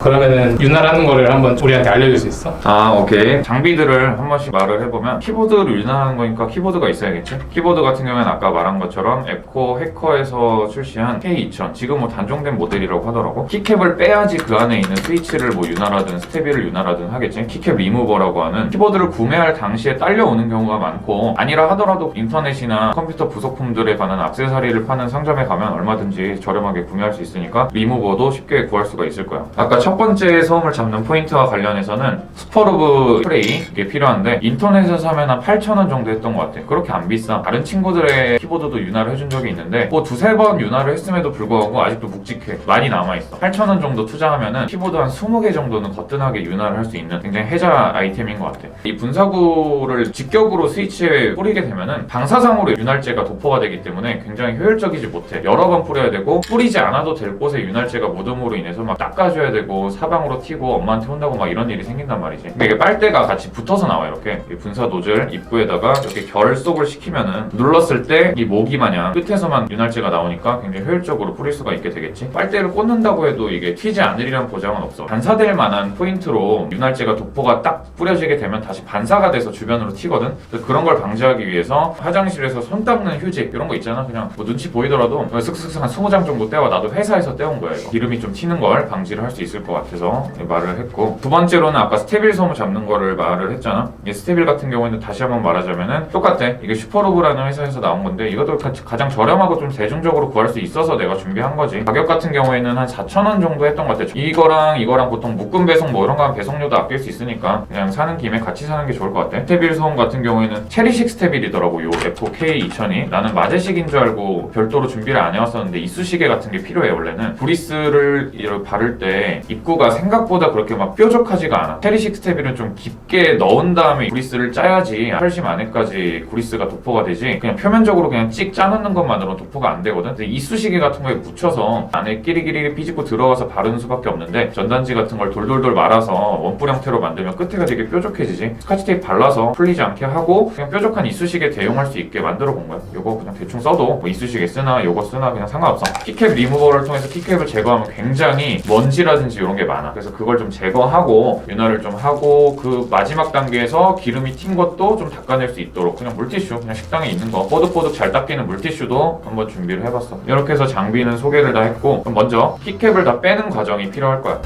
그러면은 윤활하는 거를 한번 우리한테 알려줄 수 있어? 아, 오케이. 장비들을 한 번씩 말을 해보면 키보드를 윤활하는 거니까 키보드가 있어야겠지? 키보드 같은 경우에는 아까 말한 것처럼 에코 해커에서 출시한 K2000 지금 뭐 단종된 모델이라고 하더라고. 키캡을 빼야지 그 안에 있는 스위치를 뭐 윤활하든 스테비를 윤활하든 하겠지. 키캡 리무버라고 하는 키보드를 구매할 당시에 딸려오는 경우가 많고, 아니라 하더라도 인터넷이나 컴퓨터 부속품들에 관한 액세서리를 파는 상점에 가면 얼마든지 저렴하게 구매할 수 있으니까 리무버도 쉽게 구할 수가 있을 거야. 아까 첫 번째 소음을 잡는 포인트와 관련해서는 스퍼루브 스프레이 이게 필요한데 인터넷에서 사면 한 8,000원 정도 했던 것 같아. 그렇게 안 비싸. 다른 친구들의 키보드도 윤활을 해준 적이 있는데 뭐 두세 번 윤활을 했음에도 불구하고 아직도 묵직해. 많이 남아있어. 8,000원 정도 투자하면은 키보드 한 20개 정도는 거뜬하게 윤활을 할 수 있는 굉장히 혜자 아이템인 것 같아. 이 분사구를 직격으로 스위치에 뿌리게 되면은 방사상으로 윤활제가 도포가 되기 때문에 굉장히 효율적이지 못해. 여러 번 뿌려야 되고 뿌리지 않아도 될 곳에 윤활제가 묻음으로 인해서 막 닦아줘야 되고 사방으로 튀고 엄마한테 혼나고 막 이런 일이 생긴단 말이지. 근데 이게 빨대가 같이 붙어서 나와. 이렇게 이 분사 노즐 입구에다가 이렇게 결속을 시키면은 눌렀을 때 이 모기 마냥 끝에서만 윤활제가 나오니까 굉장히 효율적으로 뿌릴 수가 있게 되겠지. 빨대를 꽂는다고 해도 이게 튀지 않으리란 보장은 없어. 반사될 만한 포인트로 윤활제가 도포가 딱 뿌려지게 되면 다시 반사가 돼서 주변으로 튀거든. 그래서 그런 걸 방지하기 위해서 화장실에서 손 닦는 휴지 이런 거 있잖아. 그냥 뭐 눈치 보이더라도 슥슥슥 한 20장 정도 떼와. 나도 회사에서 떼온 거야. 이거. 기름이 좀 튀는 걸 방지를 할 수 있을 것 같아서 말을 했고, 두 번째로는 아까 스테빌 소음 잡는 거를 말을 했잖아. 이 스테빌 같은 경우에는 다시 한번 말하자면은 똑같아. 이게 슈퍼루브라는 회사에서 나온 건데 이것도 가장 저렴하고 좀 대중적으로 구할 수 있어서 내가 준비한 거지. 가격 같은 경우에는 한 4,000원 정도 했던 것 같아. 이거랑 보통 묶음 배송 뭐 이런 거 하면 배송료도 아낄 수 있으니까 그냥 사는 김에 같이 사는 게 좋을 것 같아. 스테빌 소음 같은 경우에는 체리식 스테빌이더라고. 요 에코 K2000이. 나는 마제식인 줄 알고 별도로 준비를 안 해왔었는데 이쑤시개 같은 게 필요해. 원래는 브리스를 바를 때 입구가 생각보다 그렇게 막 뾰족하지가 않아. 체리식 스테빌은 좀 깊게 넣은 다음에 구리스를 짜야지 펄심 안에까지 구리스가 도포가 되지, 그냥 표면적으로 그냥 찍 짜놓는 것만으로 도포가 안 되거든. 근데 이쑤시개 같은 거에 묻혀서 안에 끼리끼리 삐집고 들어가서 바르는 수밖에 없는데, 전단지 같은 걸 돌돌돌 말아서 원뿔 형태로 만들면 끝에가 되게 뾰족해지지. 스카치 테이프 발라서 풀리지 않게 하고 그냥 뾰족한 이쑤시개 대용할 수 있게 만들어 본 거야. 요거 그냥 대충 써도 뭐 이쑤시개 쓰나 요거 쓰나 그냥 상관없어. 키캡 리무버를 통해서 키캡을 제거하면 굉장히 먼지라든지 이런 게 많아. 그래서 그걸 좀 제거하고 윤활을 좀 하고, 그 마지막 단계에서 기름이 튄 것도 좀 닦아낼 수 있도록 그냥 물티슈, 그냥 식당에 있는 거 뽀득뽀득 잘 닦이는 물티슈도 한번 준비를 해봤어. 이렇게 해서 장비는 소개를 다 했고, 그럼 먼저 키캡을 다 빼는 과정이 필요할 거야.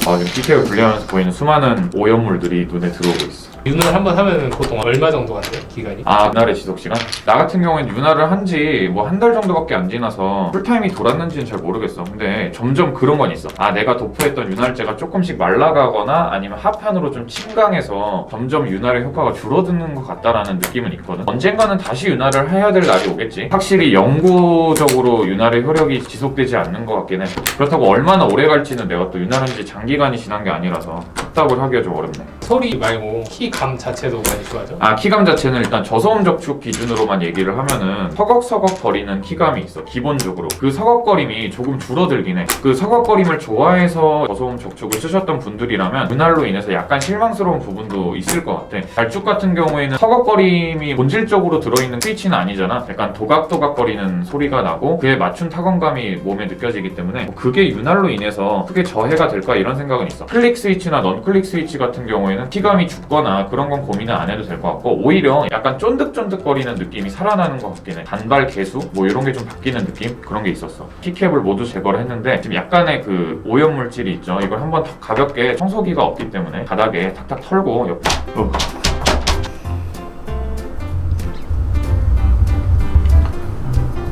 지금 키캡을 분리하면서 보이는 수많은 오염물들이 눈에 들어오고 있어. 윤활 한번 하면 보통 얼마 정도 간대? 기간이? 윤활의 지속 시간? 나 같은 경우에는 윤활을 한 지 뭐 한 달 정도밖에 안 지나서 풀타임이 돌았는지는 잘 모르겠어. 근데 점점 그런 건 있어. 내가 도포했던 윤활제가 조금씩 말라가거나 아니면 하판으로 좀 침강해서 점점 윤활의 효과가 줄어드는 것 같다라는 느낌은 있거든. 언젠가는 다시 윤활을 해야 될 날이 오겠지. 확실히 영구적으로 윤활의 효력이 지속되지 않는 것 같긴 해. 그렇다고 얼마나 오래 갈지는 내가 또 윤활한 지 장기간이 지난 게 아니라서 확답을 하기가 좀 어렵네. 소리 말고 키감 자체도 많이 좋아져? 키감 자체는 일단 저소음 적축 기준으로만 얘기를 하면은 서걱서걱 거리는 키감이 있어. 기본적으로 그 서걱거림이 조금 줄어들긴 해. 그 서걱거림을 좋아해서 저소음 적축을 쓰셨던 분들이라면 윤활로 인해서 약간 실망스러운 부분도 있을 것 같아. 발죽 같은 경우에는 서걱거림이 본질적으로 들어있는 스위치는 아니잖아. 약간 도각도각거리는 소리가 나고 그에 맞춘 타건감이 몸에 느껴지기 때문에 그게 윤활로 인해서 크게 저해가 될까 이런 생각은 있어. 클릭 스위치나 넌클릭 스위치 같은 경우에는 키감이 죽거나 그런 건 고민은 안 해도 될 것 같고, 오히려 약간 쫀득쫀득거리는 느낌이 살아나는 것 같긴 해. 단발 개수? 뭐 이런 게 좀 바뀌는 느낌? 그런 게 있었어. 키캡을 모두 제거를 했는데 지금 약간의 그 오염 물질이 있죠. 이걸 한번 가볍게 청소기가 없기 때문에 바닥에 탁탁 털고 옆에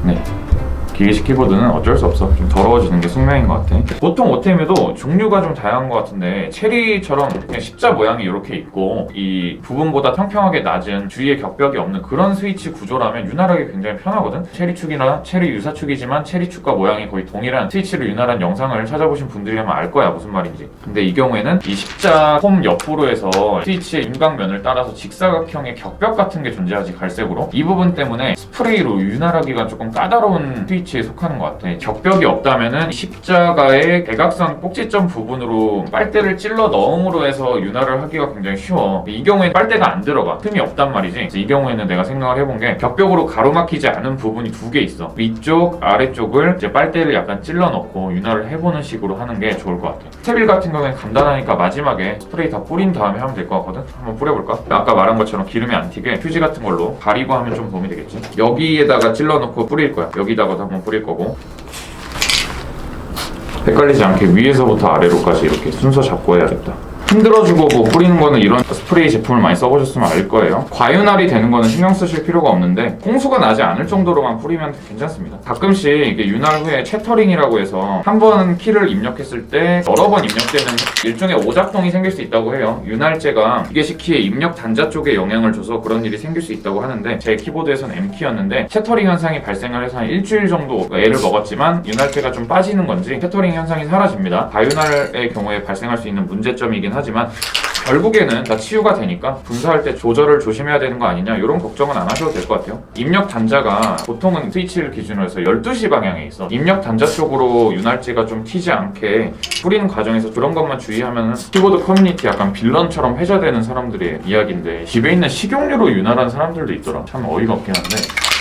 네. 기계식 키보드는 어쩔 수 없어. 좀 더러워지는 게 숙명인 것 같아. 보통 오템에도 종류가 좀 다양한 것 같은데 체리처럼 그냥 십자 모양이 이렇게 있고 이 부분보다 평평하게 낮은 주위에 격벽이 없는 그런 스위치 구조라면 윤활하기 굉장히 편하거든. 체리축이나 체리 유사축이지만 체리축과 모양이 거의 동일한 스위치를 윤활한 영상을 찾아보신 분들이라면 알 거야 무슨 말인지. 근데 이 경우에는 이 십자 홈 옆으로 해서 스위치의 윤곽면을 따라서 직사각형의 격벽 같은 게 존재하지, 갈색으로. 이 부분 때문에 스프레이로 윤활하기가 조금 까다로운 스위치 스위치에 속하는 것 같아. 격벽이 없다면은 십자가의 대각선 꼭지점 부분으로 빨대를 찔러 넣음으로 해서 윤활을 하기가 굉장히 쉬워. 이 경우에는 빨대가 안 들어가. 틈이 없단 말이지. 그래서 이 경우에는 내가 생각을 해본 게 격벽으로 가로막히지 않은 부분이 두 개 있어. 위쪽, 아래쪽을 이제 빨대를 약간 찔러 넣고 윤활을 해보는 식으로 하는 게 좋을 것 같아. 스테빌 같은 경우에는 간단하니까 마지막에 스프레이 다 뿌린 다음에 하면 될 것 같거든? 한번 뿌려볼까? 아까 말한 것처럼 기름이 안 튀게 휴지 같은 걸로 가리고 하면 좀 도움이 되겠지? 여기에다가 찔러 넣고 뿌릴 거야. 여기다가도 한번 뿌릴 거고. 헷갈리지 않게 위에서부터 아래로까지 이렇게 순서 잡고 해야겠다. 흔들어주고 뭐 뿌리는 거는 이런 스프레이 제품을 많이 써보셨으면 알 거예요. 과윤활이 되는 거는 신경 쓰실 필요가 없는데 홍수가 나지 않을 정도로만 뿌리면 괜찮습니다. 가끔씩 이게 윤활 후에 채터링이라고 해서 한 번 키를 입력했을 때 여러 번 입력되는 일종의 오작동이 생길 수 있다고 해요. 윤활제가 기계식 키의 입력 단자 쪽에 영향을 줘서 그런 일이 생길 수 있다고 하는데 제 키보드에서는 M키였는데 채터링 현상이 발생을 해서 한 일주일 정도 애를 먹었지만 윤활제가 좀 빠지는 건지 채터링 현상이 사라집니다. 과윤활의 경우에 발생할 수 있는 문제점이긴 하지만 결국에는 다 치유가 되니까 분사할 때 조절을 조심해야 되는 거 아니냐 이런 걱정은 안 하셔도 될 것 같아요. 입력 단자가 보통은 스위치를 기준으로 해서 12시 방향에 있어. 입력 단자 쪽으로 윤활제가 좀 튀지 않게 뿌리는 과정에서 그런 것만 주의하면 키보드 커뮤니티 약간 빌런처럼 회자되는 사람들의 이야기인데 집에 있는 식용유로 윤활한 사람들도 있더라. 참 어이가 없긴 한데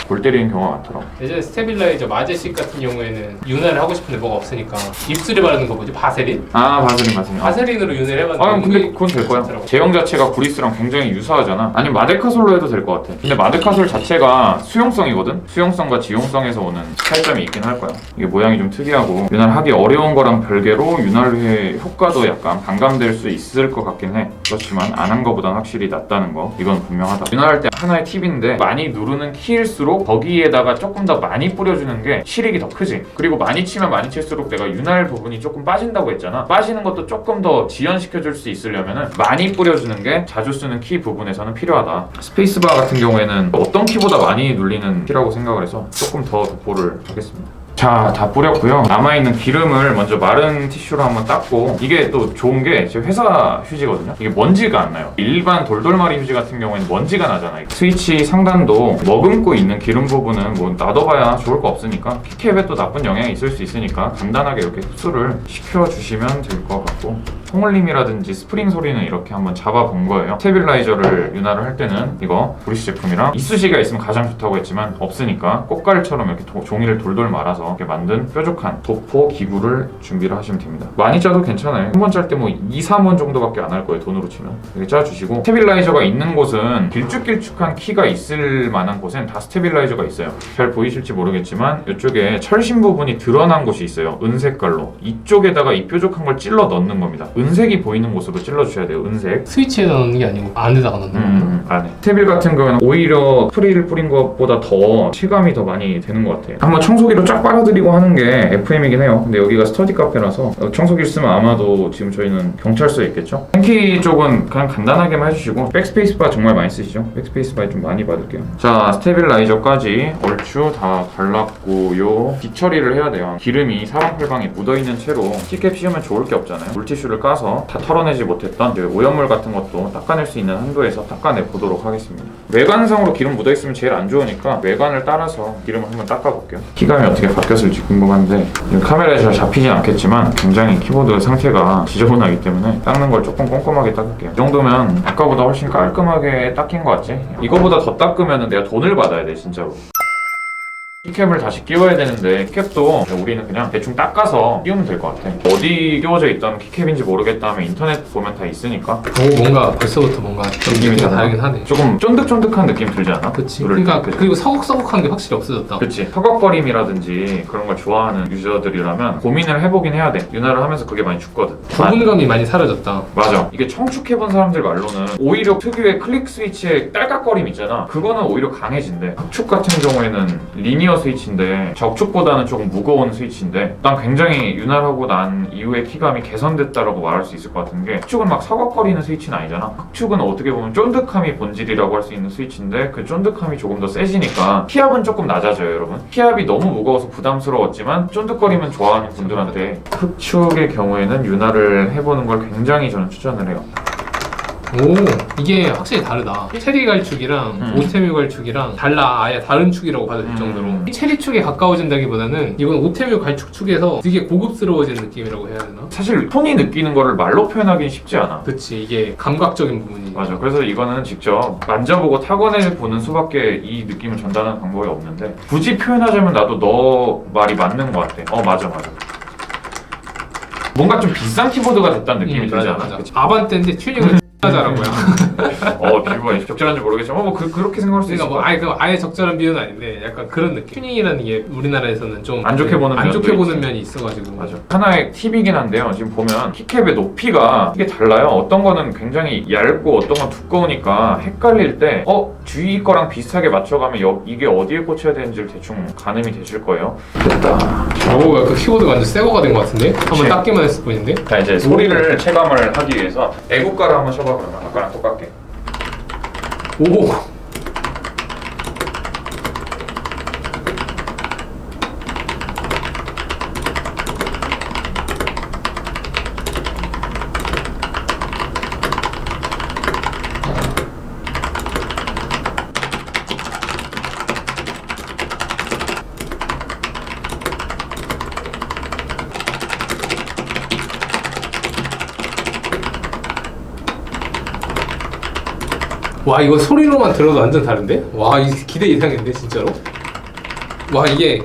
골 때리는 경우가 많더라고. 예전에 스테빌라이저 마제식 같은 경우에는 윤활을 하고 싶은데 뭐가 없으니까 입술에 바르는 거 뭐지? 바세린? 아 바세린. 바세린으로 윤활을 해봤는데 아 근데 그건 될 거야. 제형 자체가 구리스랑 굉장히 유사하잖아. 아니 마데카솔로 해도 될 것 같아. 근데 마데카솔 자체가 수용성이거든? 수용성과 지용성에서 오는 차이점이 있긴 할 거야. 이게 모양이 좀 특이하고 윤활하기 어려운 거랑 별개로 윤활 후에 효과도 약간 반감될 수 있을 것 같긴 해. 그렇지만 안 한 거보단 확실히 낫다는 거 이건 분명하다. 윤활할 때 하나의 팁인데 많이 누르는 키일수록 거기에다가 조금 더 많이 뿌려주는 게 실익이 더 크지. 그리고 많이 치면 많이 칠수록 내가 윤활 부분이 조금 빠진다고 했잖아. 빠지는 것도 조금 더 지연시켜줄 수 있으려면은 많이 뿌려주는 게 자주 쓰는 키 부분에서는 필요하다. 스페이스바 같은 경우에는 어떤 키보다 많이 눌리는 키라고 생각을 해서 조금 더 도포를 하겠습니다. 자, 다 뿌렸고요. 남아있는 기름을 먼저 마른 티슈로 한번 닦고 이게 또 좋은 게 제 회사 휴지거든요. 이게 먼지가 안 나요. 일반 돌돌마리 휴지 같은 경우에는 먼지가 나잖아요. 스위치 상단도 머금고 있는 기름 부분은 뭐 놔둬봐야 좋을 거 없으니까 키캡에 또 나쁜 영향이 있을 수 있으니까 간단하게 이렇게 흡수를 시켜주시면 될 것 같고 통울림이라든지 스프링 소리는 이렇게 한번 잡아본 거예요. 스테빌라이저를 윤활을 할 때는 이거 브리시 제품이랑 이쑤시개가 있으면 가장 좋다고 했지만 없으니까 꽃갈처럼 이렇게 종이를 돌돌 말아서 이렇게 만든 뾰족한 도포 기구를 준비를 하시면 됩니다. 많이 짜도 괜찮아요. 한 번 짤 때 뭐 2, 3원 정도밖에 안 할 거예요. 돈으로 치면. 이렇게 짜주시고 스테빌라이저가 있는 곳은 길쭉길쭉한 키가 있을 만한 곳엔 다 스테빌라이저가 있어요. 잘 보이실지 모르겠지만 이쪽에 철심 부분이 드러난 곳이 있어요. 은색깔로. 이쪽에다가 이 뾰족한 걸 찔러 넣는 겁니다. 은색이 보이는 곳으로 찔러주셔야 돼요. 은색. 스위치에다 넣는 게 아니고 안에다가 넣는 건가? 안에. 스테빌 같은 경우는 오히려 스프레이를 뿌린 것보다 더 실감이 더 많이 되는 것 같아요. 한번 청소기로 쫙 빨아들이고 하는 게 FM이긴 해요. 근데 여기가 스터디 카페라서 청소기를 쓰면 아마도 지금 저희는 경찰서에 있겠죠? 탱키 쪽은 그냥 간단하게만 해주시고 백스페이스바 정말 많이 쓰시죠? 백스페이스바에 좀 많이 받을게요. 자, 스테빌라이저까지 얼추 다 발랐고요. 뒷처리를 해야 돼요. 기름이 사방팔방에 묻어있는 채로 키캡 씌우면 좋을 게 없잖아요. 물티슈를 까서 다 털어내지 못했던 오염물 같은 것도 닦아낼 수 있는 한도에서 닦아내 보도록 하겠습니다. 외관상으로 기름 묻어있으면 제일 안 좋으니까 외관을 따라서 기름을 한번 닦아볼게요. 키감이 어떻게 바뀌었을지 궁금한데 카메라에 잘 잡히진 않겠지만 굉장히 키보드 상태가 지저분하기 때문에 닦는 걸 조금 꼼꼼하게 닦을게요. 이 정도면 아까보다 훨씬 깔끔하게 닦인 것 같지? 이거보다 더 닦으면 내가 돈을 받아야 돼 진짜로. 키캡을 다시 끼워야 되는데 키캡도 우리는 그냥 대충 닦아서 끼우면 될 것 같아. 어디 끼워져 있던 키캡인지 모르겠다 하면 인터넷 보면 다 있으니까. 뭔가 벌써부터 뭔가 느낌이 다르긴 하네. 조금 쫀득쫀득한 느낌 들지 않아? 그치. 그러니까 그리고 서걱서걱한 게 확실히 없어졌다. 그치. 서걱거림이라든지 그런 걸 좋아하는 유저들이라면 고민을 해보긴 해야 돼. 윤활을 하면서 그게 많이 죽거든. 부분감이 많이 사라졌다. 맞아. 이게 청축해본 사람들 말로는 오히려 특유의 클릭 스위치의 딸깍거림 있잖아. 그거는 오히려 강해진대. 흑축 같은 경우에는 리니어 스위치인데 적축보다는 조금 무거운 스위치인데 난 굉장히 윤활하고 난 이후에 키감이 개선됐다라고 말할 수 있을 것 같은 게 흑축은 막 서걱거리는 스위치는 아니잖아. 흑축은 어떻게 보면 쫀득함이 본질이라고 할 수 있는 스위치인데 그 쫀득함이 조금 더 세지니까 키압은 조금 낮아져요 여러분. 키압이 너무 무거워서 부담스러웠지만 쫀득거리면 좋아하는 분들한테 흑축의 경우에는 윤활을 해보는 걸 굉장히 저는 추천을 해요. 오, 이게 확실히 다르다. 체리 갈축이랑 오테뮤 갈축이랑 달라. 아예 다른 축이라고 봐도 될 정도로. 체리 축에 가까워진다기보다는 이건 오테뮤 갈축 축에서 되게 고급스러워진 느낌이라고 해야 되나? 사실 손이 느끼는 거를 말로 표현하기는 쉽지 않아. 그치, 이게 감각적인 부분이. 맞아. 그래서 이거는 직접 만져보고 타건해 보는 수밖에 이 느낌을 전달하는 방법이 없는데, 굳이 표현하자면 나도 너 말이 맞는 것 같아. 맞아. 뭔가 좀 비싼 키보드가 됐다는 느낌이 들지 않아? 그치? 아반떼인데 튜닝을 잘한 거야. 비유가 적절한지 모르겠지만 그렇게 생각할 수 있을 그러니까 것 뭐 같아. 아예 적절한 비유는 아닌데 약간 그런 느낌. 튜닝이라는 게 우리나라에서는 좀 안 좋게 보는 안 좋게 면도 보는 있지. 면이 있어가지고. 맞아. 하나의 팁이긴 한데요. 지금 보면 키캡의 높이가 이게 달라요. 어떤 거는 굉장히 얇고 어떤 건 두꺼우니까 헷갈릴 때 주위 거랑 비슷하게 맞춰가면 이게 어디에 꽂혀야 되는지를 대충 가늠이 되실 거예요. 됐다. 오, 약간 키보드가 완전 새 거가 된 것 같은데? 한번 그치. 닦기만 했을 뿐인데? 자, 이제 소리를 체감을 하기 위해서 애국가를 한번 쳐봐. 그러면 아까랑 똑같게. 오! 와, 이거 소리로만 들어도 완전 다른데? 와, 이 기대 이상인데 진짜로? 와, 이게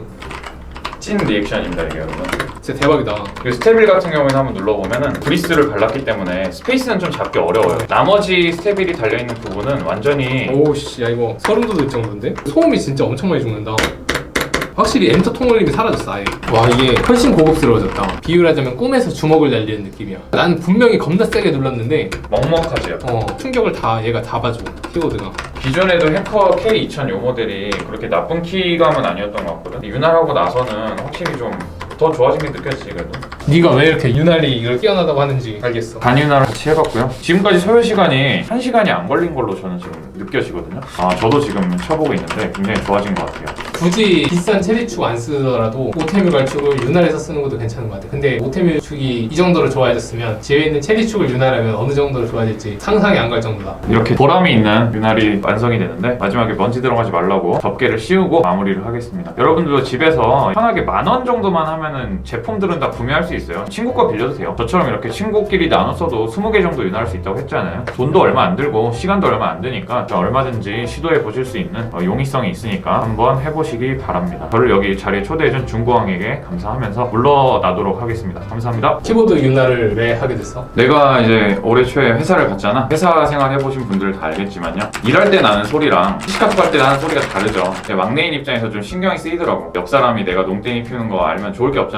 찐 리액션입니다, 이게 여러분. 진짜 대박이다. 그리고 스테빌 같은 경우에는 한번 눌러보면은 브리스를 발랐기 때문에 스페이스는 좀 잡기 어려워요. 나머지 스테빌이 달려있는 부분은 완전히 오우씨, 야 이거 소름 돋을 정도인데? 소음이 진짜 엄청 많이 죽는다. 확실히 엔터 통울림이 사라졌어 아예. 와, 이게 훨씬 고급스러워졌다. 비유하자면 꿈에서 주먹을 날리는 느낌이야. 나는 분명히 겁나 세게 눌렀는데 먹먹하지 약간. 충격을 다 얘가 다 봐줘, 키보드가. 기존에도 해커 K2000 요 모델이 그렇게 나쁜 키감은 아니었던 것 같거든. 윤활하고 나서는 확실히 좀 더 좋아진 게 느껴지지 그래도. 네가 왜 이렇게 유난히 이걸 뛰어나다고 하는지 알겠어. 단윤활을 같이 해봤고요. 지금까지 소요 시간이 1시간이 안 걸린 걸로 저는 지금 느껴지거든요. 저도 지금 쳐보고 있는데 굉장히 좋아진 것 같아요. 굳이 비싼 체리축 안 쓰더라도 오테뮤 갈축을 윤활해서 쓰는 것도 괜찮은 것 같아. 근데 오테뮤 축이 이 정도로 좋아졌으면 집에 있는 체리축을 윤활하면 어느 정도로 좋아질지 상상이 안 갈 정도다. 이렇게 보람이 있는 윤활이 완성이 되는데 마지막에 먼지 들어가지 말라고 접게를 씌우고 마무리를 하겠습니다. 여러분들도 집에서 편하게 10,000원 정도만 하면은 제품들은 다 구매할 수 있어요. 친구 거 빌려도 돼요. 저처럼 이렇게 친구끼리 나눠 써도 20개 정도 윤활할 수 있다고 했잖아요. 돈도 얼마 안 들고 시간도 얼마 안 드니까 얼마든지 시도해 보실 수 있는 용이성이 있으니까 한번 해보시기 바랍니다. 저를 여기 자리에 초대해준 중고왕에게 감사하면서 물러나도록 하겠습니다. 감사합니다. 키보드 윤활을 왜 하게 됐어? 내가 이제 올해 초에 회사를 갔잖아. 회사 생활 해보신 분들 다 알겠지만요. 일할 때 나는 소리랑 시카프 할 때 나는 소리가 다르죠. 막내인 입장에서 좀 신경이 쓰이더라고. 옆 사람이 내가 농땡이 피우는 거 알면 좋을 게 없잖아.